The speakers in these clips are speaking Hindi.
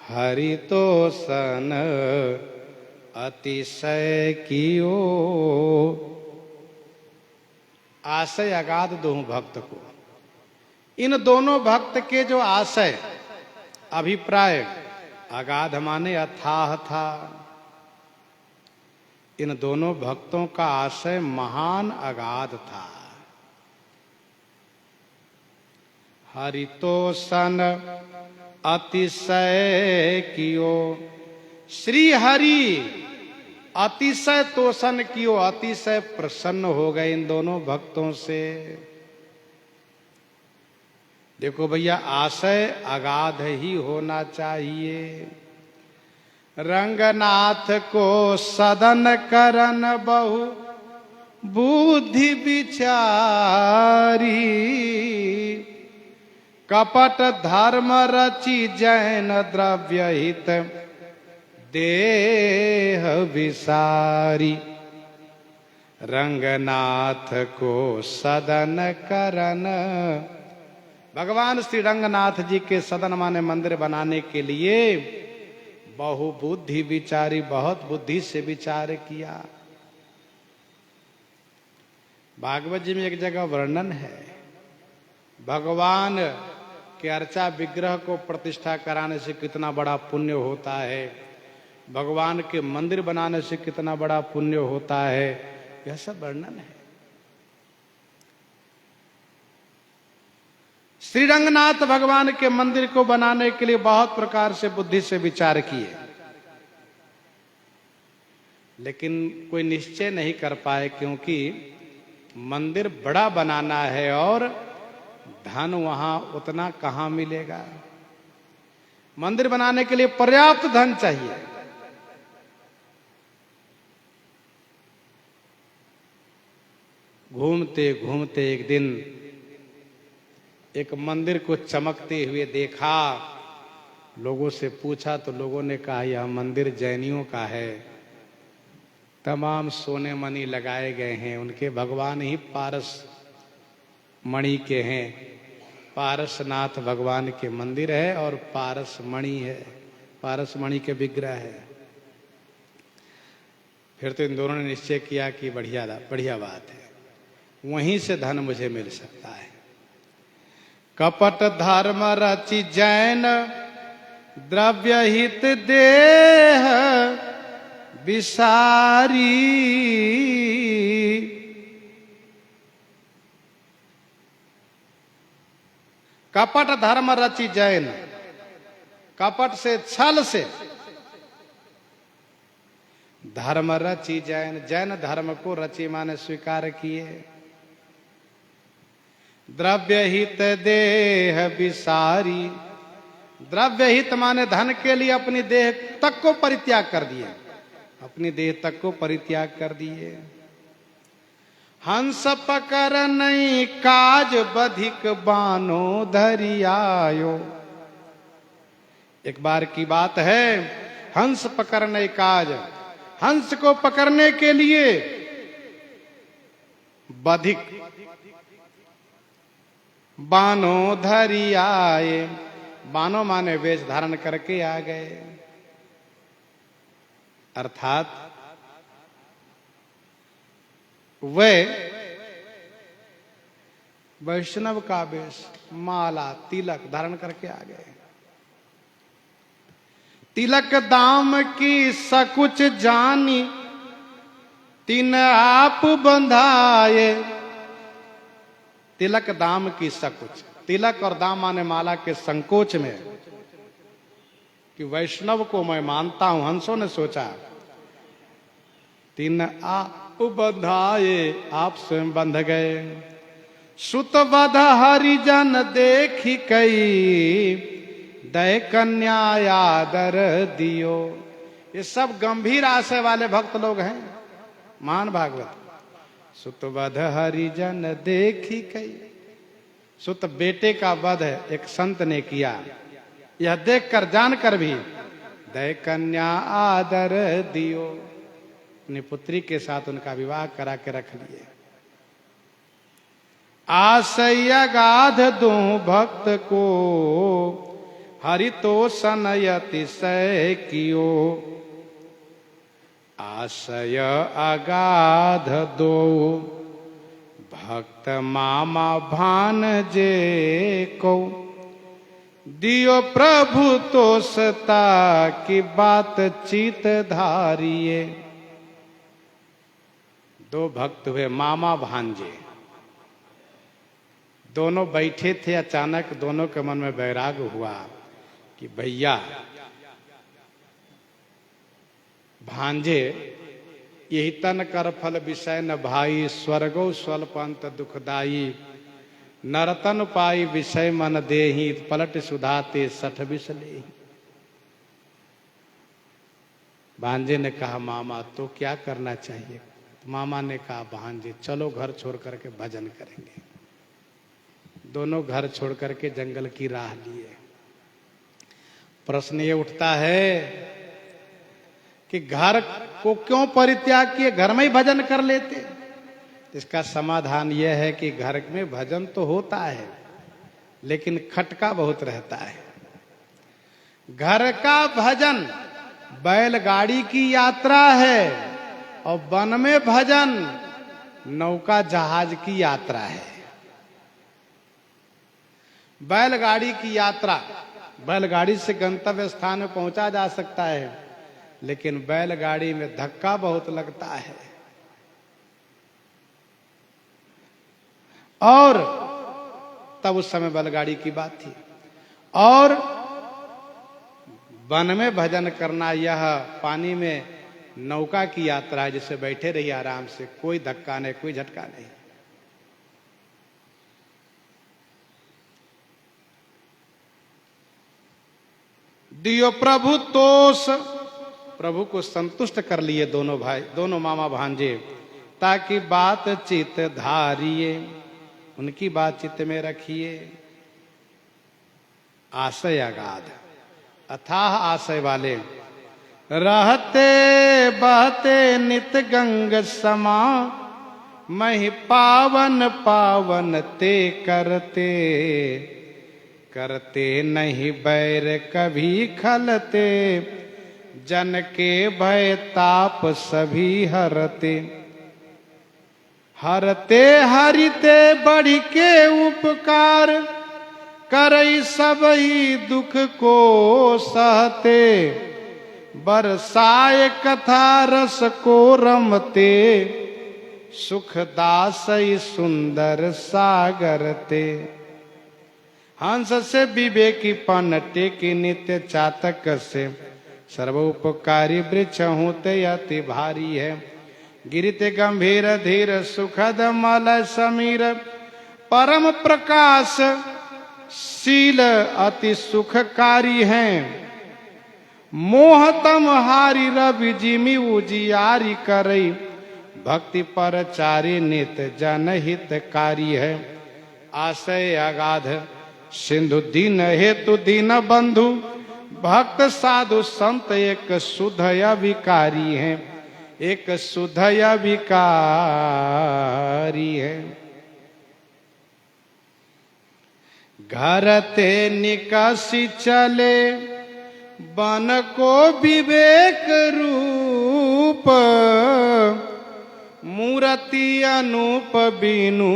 हरि तो सन अतिशय कियो। आशय अगाध दोनों भक्त को। इन दोनों भक्त के जो आशय अभिप्राय अगाध माने अथाह था। इन दोनों भक्तों का आशय महान अगाध था। हरि तो सन अतिशय कियो। श्री हरि अतिशय तोषण कियो, अतिशय प्रसन्न हो गए इन दोनों भक्तों से। देखो भैया, आशय अगाध ही होना चाहिए। रंगनाथ को सदन करन बहु बुद्धि विचारी। कपट धर्म रचि जैन द्रव्य हित देह विसारी। रंगनाथ को सदन करन। भगवान श्री रंगनाथ जी के सदन माने मंदिर बनाने के लिए बहु बुद्धि विचारी, बहुत बुद्धि से विचार किया। भागवत जी में एक जगह वर्णन है, भगवान के अर्चा विग्रह को प्रतिष्ठा कराने से कितना बड़ा पुण्य होता है, भगवान के मंदिर बनाने से कितना बड़ा पुण्य होता है, यह सब वर्णन है। श्री रंगनाथ भगवान के मंदिर को बनाने के लिए बहुत प्रकार से बुद्धि से विचार किए, लेकिन कोई निश्चय नहीं कर पाए, क्योंकि मंदिर बड़ा बनाना है और धन वहां उतना कहां मिलेगा। मंदिर बनाने के लिए पर्याप्त धन चाहिए। घूमते घूमते एक दिन एक मंदिर को चमकते हुए देखा। लोगों से पूछा तो लोगों ने कहा यह मंदिर जैनियों का है, तमाम सोने मणि लगाए गए हैं, उनके भगवान ही पारस मणि के हैं। पारसनाथ भगवान के मंदिर है और पारस मणि है, पारस मणि के विग्रह है। फिर तो इन दोनों ने निश्चय किया कि बढ़िया बात है, वहीं से धन मुझे मिल सकता है। कपट धर्म रचि जैन द्रव्य हित देह विसारी। कपट धर्म रचि जैन, कपट से छल से धर्म रचि जैन, जैन धर्म को रचि माने स्वीकार किए। द्रव्य हित देह विसारी, द्रव्य हित माने धन के लिए अपनी देह तक को परित्याग कर दिए, अपनी देह तक को परित्याग कर दिए। हंस पकर नहीं काज बधिक बानो धरियायो। एक बार की बात है, हंस पकर नहीं काज, हंस को पकड़ने के लिए बधिक बानो धरियाए, बानो माने वेश धारण करके आ गए। अर्थात वे वैष्णव का वेश, माला तिलक धारण करके आ गए। तिलक दाम की सकुच जानी तिन आप बंधाए। तिलक दाम की सकुच, तिलक और दाम माने माला के संकोच में कि वैष्णव को मैं मानता हूं, हंसों ने सोचा तिन आप बंधाए, आप स्वयं बंध गए। सुत बध हरिजन देखी कई दय कन्या आदर दियो। ये सब गंभीर आशय वाले भक्त लोग हैं, महान भागवत। सुत वध हरिजन देखी कई, सुत बेटे का वध एक संत ने किया, यह देखकर जानकर भी दय कन्या आदर दियो, अपनी पुत्री के साथ उनका विवाह करा के रख लिए। आशय अगाध दो भक्त को हरितोषण अतिशय कियो, आशय अगाध दो, भक्त मामा भानजे को, दियो प्रभु तोषता की बात चित धारिये। दो भक्त हुए मामा भांजे, दोनों बैठे थे, अचानक दोनों के मन में वैराग्य हुआ कि भैया भांजे, यही तन कर फल विषय न भाई, स्वर्गो स्वल्पंत दुखदाई, नरतन पाई विषय मन देहि, पलट सुधाते सठ बिसले। भांजे ने कहा मामा तो क्या करना चाहिए? मामा ने कहा भांजे चलो घर छोड़ करके भजन करेंगे। दोनों घर छोड़ करके जंगल की राह लिए। प्रश्न ये उठता है कि घर को क्यों परित्याग किए, घर में ही भजन कर लेते। इसका समाधान यह है कि घर में भजन तो होता है लेकिन खटका बहुत रहता है। घर का भजन बैलगाड़ी की यात्रा है और वन में भजन नौका जहाज की यात्रा है। बैलगाड़ी की यात्रा, बैलगाड़ी से गंतव्य स्थान में पहुंचा जा सकता है लेकिन बैलगाड़ी में धक्का बहुत लगता है। और तब उस समय बैलगाड़ी की बात थी। और वन में भजन करना यह पानी में नौका की यात्रा है, जिससे बैठे रहिए आराम से, कोई धक्का नहीं, कोई झटका नहीं। दियो प्रभु तोष, प्रभु को संतुष्ट कर लिए दोनों भाई, दोनों मामा भांजे, ताकि बातचीत धारिये, उनकी बातचीत में रखिए। आशय अगाध, अथाह आशय वाले, रहते बहते नित गंग समा, महि पावन पावन ते करते, करते नहीं बैर कभी खलते, जन के भय ताप सभी हरते, हरते हरिते बढ़ी के उपकार, करई सब ही दुख को सहते, बरसाए कथा रस को रमते, सुखदासई सुंदर सागरते। हंस से विवेकी पन टेकी नित्य चातक से, सर्वोपकारी वृक्ष होते अति भारी है, गिरित गंभीर धीर सुखद मल समीर, परम प्रकाश शील अति सुखकारी हैं, मोहतम हारी रवि जिमि उजियारी करई, भक्ति पर चारी नित जनहितकारी है। आशय अगाध सिंधु दीन हेतु दीन बंधु, भक्त साधु संत एक सुधय विकारी है, एक सुधय विकारी है। घर ते निकासी चले, बन को विवेक रूप, मूर्ति अनूप बीनु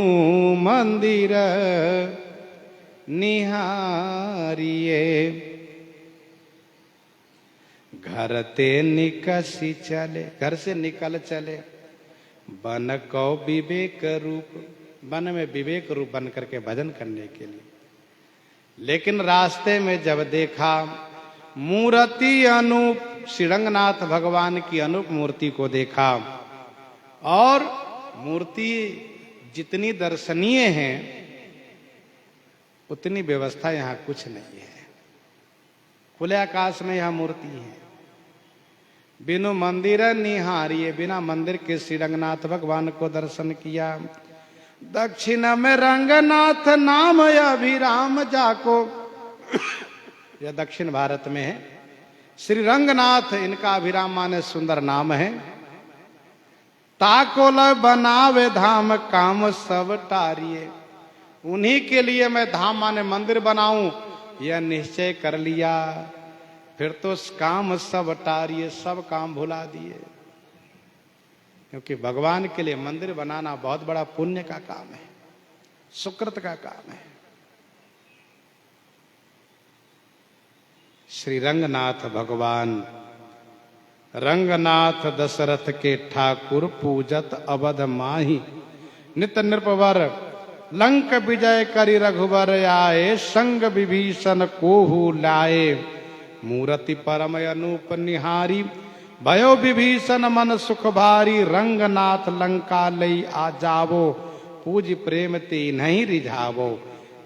मंदिर निहारिये। घर ते निकसी चले, घर से निकल चले, बन को विवेक रूप, वन में विवेक रूप बन करके भजन करने के लिए। लेकिन रास्ते में जब देखा मूर्ति अनूप, श्रीरंगनाथ भगवान की अनूप मूर्ति को देखा, और मूर्ति जितनी दर्शनीय है उतनी व्यवस्था यहाँ कुछ नहीं है। खुले आकाश में यह मूर्ति है। बिनु मंदिर निहारिये, बिना मंदिर के श्रीरंगनाथ भगवान को दर्शन किया। दक्षिण में रंगनाथ नाम अभिराम जाको, यह दक्षिण भारत में है। श्री रंगनाथ इनका अभिराम माने सुंदर नाम है। ताको ल बनावे धाम काम सब टारिये, उन्हीं के लिए मैं धाम माने मंदिर बनाऊं यह निश्चय कर लिया, फिर तो काम सब टारिए, सब काम भुला दिए। क्योंकि भगवान के लिए मंदिर बनाना बहुत बड़ा पुण्य का काम है, सुकृत का काम है। श्री रंगनाथ भगवान, रंगनाथ दशरथ के ठाकुर, पूजत अवध माही, नित नृपवर लंक विजय करि रघुबर आए, संग विभीषण कोहु लाए, मूरति परम अनूप निहारी, भयो विभीषण मन सुख भारी, रंगनाथ लंका लई आ जावो, पूज प्रेम ते नहीं रिझावो,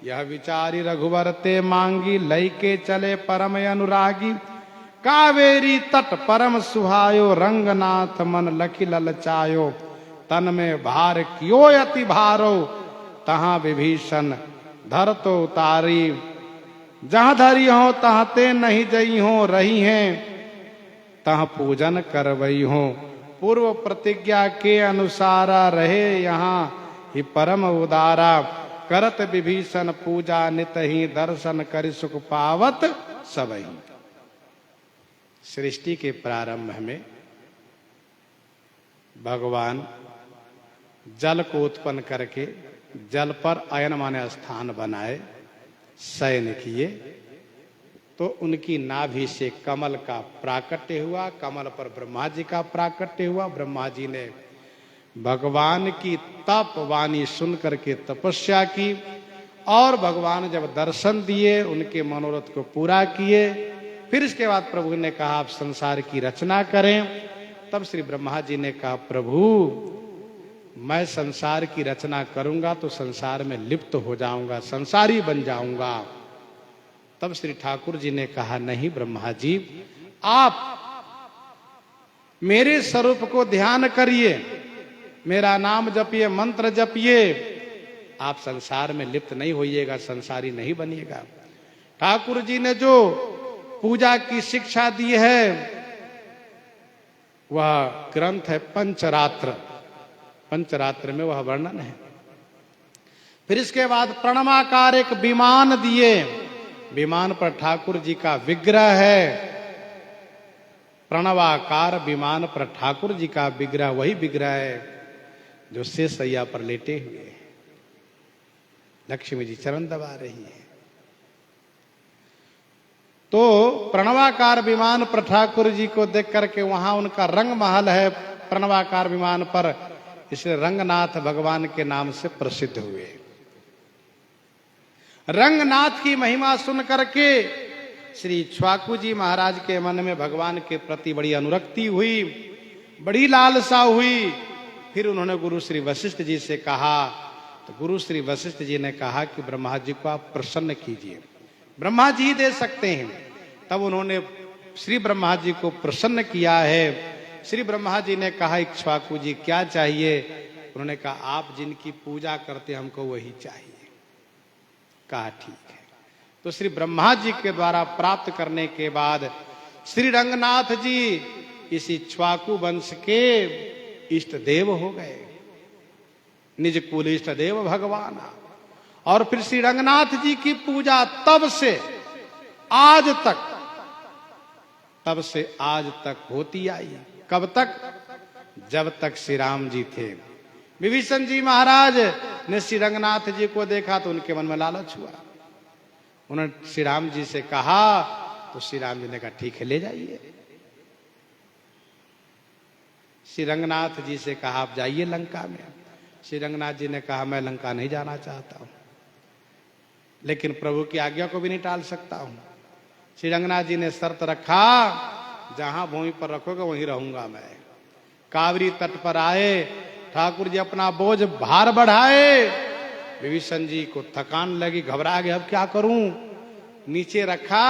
यह विचारी रघुवर ते मांगी, लई के चले परम अनुरागी, कावेरी तट परम सुहायो, रंगनाथ मन लखि ललचायो, तन में भार कियो अति भारो, तहां विभीषण धर तो उतारी, जहां धरी हो तहां ते नहीं जई हो, रही हैं तहां पूजन करवई हो, पूर्व प्रतिज्ञा के अनुसारा, रहे यहाँ ही परम उदारा, करत विभीषण पूजा नित ही, दर्शन करि सुख पावत सबही। सृष्टि के प्रारंभ में भगवान जल को उत्पन्न करके जल पर अयन माने स्थान बनाए, शयन किए, तो उनकी नाभि से कमल का प्राकट्य हुआ, कमल पर ब्रह्मा जी का प्राकट्य हुआ। ब्रह्मा जी ने भगवान की तप वाणी सुन करके तपस्या की, और भगवान जब दर्शन दिए उनके मनोरथ को पूरा किए। फिर इसके बाद प्रभु ने कहा आप संसार की रचना करें। तब श्री ब्रह्मा जी ने कहा प्रभु मैं संसार की रचना करूंगा तो संसार में लिप्त हो जाऊंगा, संसारी बन जाऊंगा। तब श्री ठाकुर जी ने कहा नहीं ब्रह्मा जी, आप मेरे स्वरूप को ध्यान करिए, मेरा नाम जपिए, मंत्र जपिए, आप संसार में लिप्त नहीं होइएगा, संसारी नहीं बनिएगा। ठाकुर जी ने जो पूजा की शिक्षा दी है वह ग्रंथ है पंचरात्र, पंचरात्र में वह वर्णन है। फिर इसके बाद प्रणवाकार एक विमान दिए, विमान पर ठाकुर जी का विग्रह है, प्रणवाकार विमान पर ठाकुर जी का विग्रह वही विग्रह है जो शेषैया पर लेटे हुए हैं, लक्ष्मी जी चरण दबा रही है। तो प्रणवाकार विमान पर ठाकुर जी को देख करके वहां उनका रंग महल है प्रणवाकार विमान पर, इसलिए रंगनाथ भगवान के नाम से प्रसिद्ध हुए। रंगनाथ की महिमा सुन करके श्री इक्ष्वाकु जी महाराज के मन में भगवान के प्रति बड़ी अनुरक्ति हुई, बड़ी लालसा हुई। फिर उन्होंने गुरु श्री वशिष्ठ जी से कहा, तो गुरु श्री वशिष्ठ जी ने कहा कि ब्रह्मा जी को आप प्रसन्न कीजिए, ब्रह्मा जी ही दे सकते हैं। तब उन्होंने श्री ब्रह्मा जी को प्रसन्न किया है। श्री ब्रह्मा जी ने कहा इक्ष्वाकु जी क्या चाहिए? उन्होंने कहा आप जिनकी पूजा करते हमको वही चाहिए। कहा ठीक है। तो श्री ब्रह्मा जी के द्वारा प्राप्त करने के बाद श्री रंगनाथ जी इस इक्ष्वाकु वंश के इष्ट देव हो गए, निज कुल इष्ट देव भगवान। और फिर श्री रंगनाथ जी की पूजा तब से आज तक, तब से आज तक होती आई। कब तक? जब तक श्री राम जी थे। विभीषण जी महाराज ने श्री रंगनाथ जी को देखा तो उनके मन में लालच हुआ, उन्होंने श्री राम जी से कहा, तो श्री राम जी ने कहा ठीक है ले जाइए। श्री रंगनाथ जी से कहा आप जाइए लंका में। श्री रंगनाथ जी ने कहा मैं लंका नहीं जाना चाहता हूं, लेकिन प्रभु की आज्ञा को भी नहीं टाल सकता हूं। श्री रंगनाथ जी ने शर्त रखा जहां भूमि पर रखोगे वहीं रहूंगा मैं। कावेरी तट पर आए, ठाकुर जी अपना बोझ भार बढ़ाए, विभीषण जी को थकान लगी, घबरा गए अब क्या करूं, नीचे रखा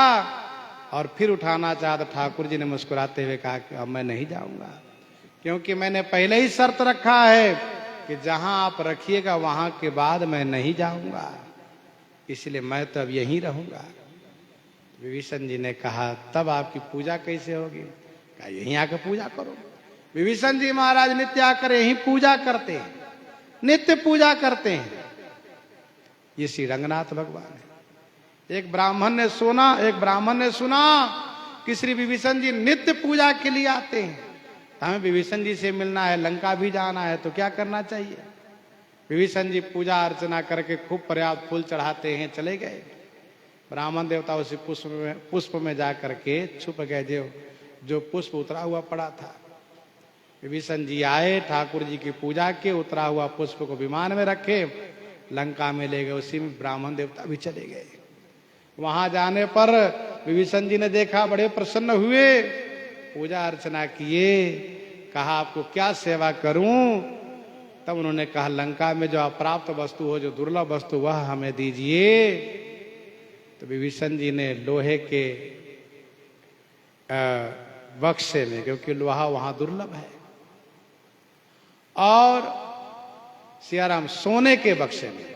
और फिर उठाना चाहता। ठाकुर जी ने मुस्कुराते हुए कहा कि अब मैं नहीं जाऊंगा, क्योंकि मैंने पहले ही शर्त रखा है कि जहां आप रखिएगा वहां के बाद मैं नहीं जाऊंगा, इसलिए मैं तो अब यहीं रहूंगा। विभीषण जी ने कहा तब आपकी पूजा कैसे होगी? कहा यहीं आकर पूजा करो। विभीषण जी महाराज नित्य आकर यहीं पूजा करते हैं, नित्य पूजा करते हैं। ये श्री रंगनाथ भगवान है। एक ब्राह्मण ने सुना कि श्री विभीषण जी नित्य पूजा के लिए आते हैं, हमें विभीषण जी से मिलना है, लंका भी जाना है, तो क्या करना चाहिए। विभीषण जी पूजा अर्चना करके खूब पर्याप्त फूल चढ़ाते हैं, चले गए। ब्राह्मण देवता उसी पुष्प में जा करके छुप गए, जो पुष्प उतरा हुआ पड़ा था। विभीषण जी आए, ठाकुर जी की पूजा के, उतरा हुआ पुष्प को विमान में रखे, लंका में ले गए। उसी में ब्राह्मण देवता भी चले गए। वहां जाने पर विभीषण जी ने देखा, बड़े प्रसन्न हुए, पूजा अर्चना किए, कहा आपको क्या सेवा करूं। तब उन्होंने कहा लंका में जो अप्राप्त वस्तु हो, जो दुर्लभ वस्तु, वह हमें दीजिए। तो विभीषण जी ने लोहे के बक्से में, क्योंकि लोहा वहां दुर्लभ है, और सियाराम सोने के बक्से में,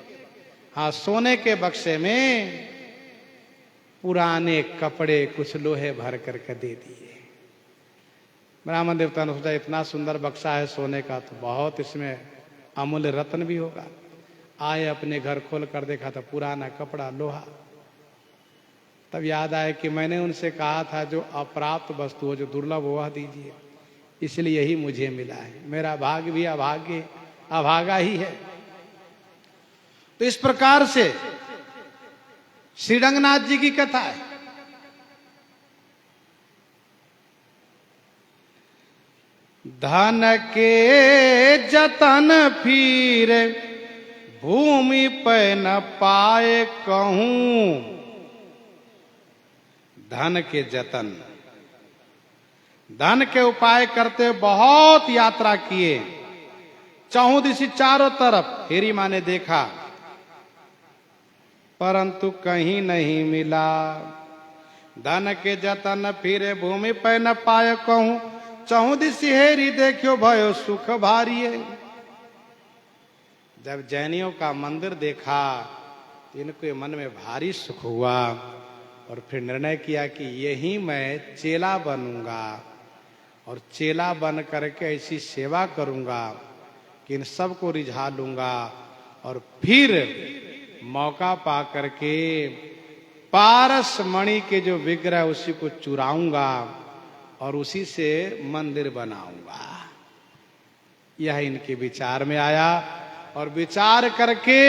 हाँ सोने के बक्से में पुराने कपड़े कुछ लोहे भर करके दे दिए। ब्राह्मण देवता ने सोचा इतना सुंदर बक्सा है सोने का, तो बहुत इसमें अमूल्य रत्न भी होगा। आए, अपने घर खोल कर देखा तो पुराना कपड़ा, लोहा। तब याद आया कि मैंने उनसे कहा था जो अप्राप्त वस्तु हो, जो दुर्लभ, वह दीजिए, इसलिए यही मुझे मिला है। मेरा भाग्य भी अभागा ही है। तो इस प्रकार से श्रीरंगनाथ जी की कथा है। धन के जतन फिर भूमि पे न पाए कहूं। धन के जतन, धन के उपाय करते बहुत यात्रा किए, चहुं दिशि चारों तरफ फेरी माने देखा, परंतु कहीं नहीं मिला। धन के जतन फिरे भूमि पे न पाए कहूं, चहुं दिशि हेरी देखियो भयो सुख भारिये। जब जैनियों का मंदिर देखा, इनके मन में भारी सुख हुआ, और फिर निर्णय किया कि यही मैं चेला बनूंगा, और चेला बन करके ऐसी सेवा करूंगा कि इन सबको रिझा लूंगा, और फिर मौका पा करके पारस मणि के जो विग्रह उसी को चुराऊंगा और उसी से मंदिर बनाऊंगा। यह इनके विचार में आया, और विचार करके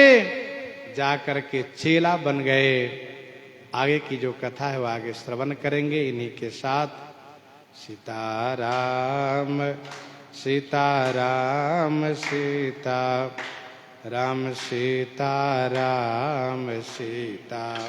जा करके चेला बन गए। आगे की जो कथा है वो आगे श्रवण करेंगे इन्हीं के साथ। सीताराम सीताराम सीता राम सीताराम सीता।